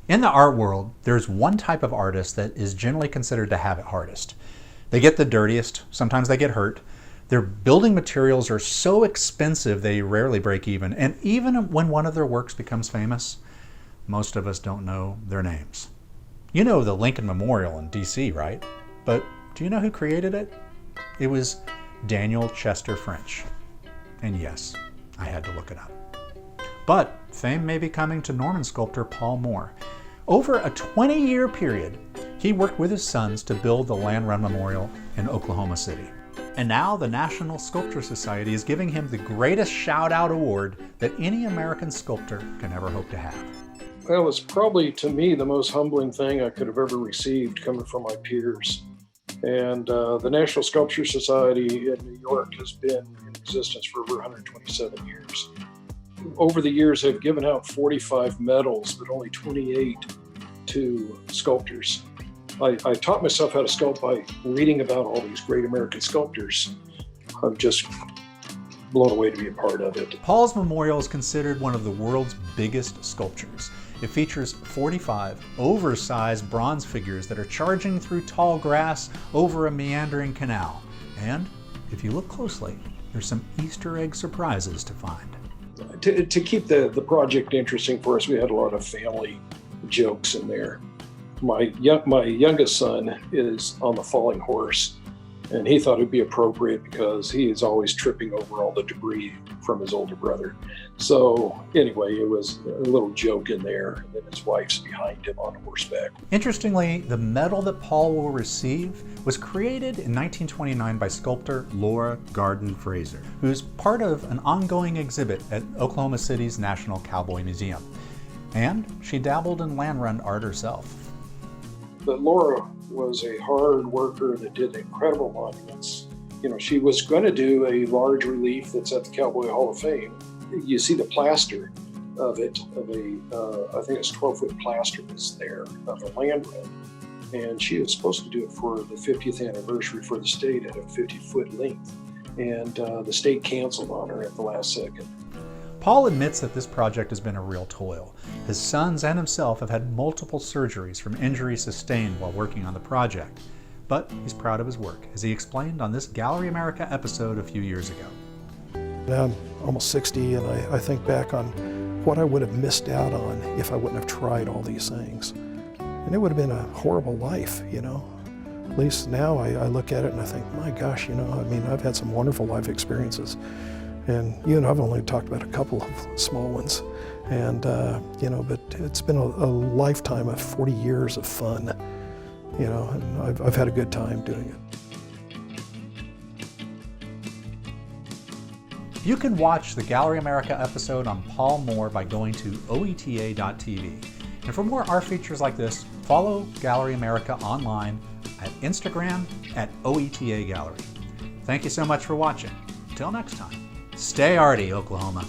In the art world, there's one type of artist that is generally considered to have it hardest. They get the dirtiest, sometimes they get hurt. Their building materials are so expensive they rarely break even, and even when one of their works becomes famous, most of us don't know their names. You know the Lincoln Memorial in DC, right? But do you know who created it? It was Daniel Chester French. And yes, I had to look it up. But fame may be coming to Norman sculptor Paul Moore. Over a 20-year period, he worked with his sons to build the Land Run Memorial in Oklahoma City. And now the National Sculptor Society is giving him the greatest shout-out award that any American sculptor can ever hope to have. Well, it's probably, to me, the most humbling thing I could have ever received coming from my peers. And the National Sculpture Society in New York has been in existence for over 127 years. Over the years, they've given out 45 medals, but only 28 to sculptors. I taught myself how to sculpt by reading about all these great American sculptors. I'm just blown away to be a part of it. Paul's memorial is considered one of the world's biggest sculptures. It features 45 oversized bronze figures that are charging through tall grass over a meandering canal. And if you look closely, there's some Easter egg surprises to find. To keep the project interesting for us, we had a lot of family jokes in there. My youngest son is on the falling horse, and he thought it'd be appropriate because he is always tripping over all the debris from his older brother. So anyway, it was a little joke in there, and then his wife's behind him on horseback. Interestingly, the medal that Paul will receive was created in 1929 by sculptor Laura Garden Fraser, who's part of an ongoing exhibit at Oklahoma City's National Cowboy Museum. And she dabbled in land run art herself. But Laura was a hard worker that did incredible monuments. You know, she was going to do a large relief that's at the Cowboy Hall of Fame. You see the plaster of it, I think it's 12-foot plaster that's there of a land run. And she was supposed to do it for the 50th anniversary for the state at a 50-foot length. And the state canceled on her at the last second. Paul admits that this project has been a real toil. His sons and himself have had multiple surgeries from injuries sustained while working on the project. But he's proud of his work, as he explained on this Gallery America episode a few years ago. Now I'm almost 60, and I think back on what I would have missed out on if I wouldn't have tried all these things. And it would have been a horrible life, you know. At least now I look at it and I think, my gosh, you know, I mean, I've had some wonderful life experiences. And you and I've only talked about a couple of small ones. And, you know, but it's been a lifetime of 40 years of fun, you know, and I've had a good time doing it. You can watch the Gallery America episode on Paul Moore by going to OETA.tv. And for more art features like this, follow Gallery America online at Instagram at OETA Gallery. Thank you so much for watching. Until next time, stay arty, Oklahoma.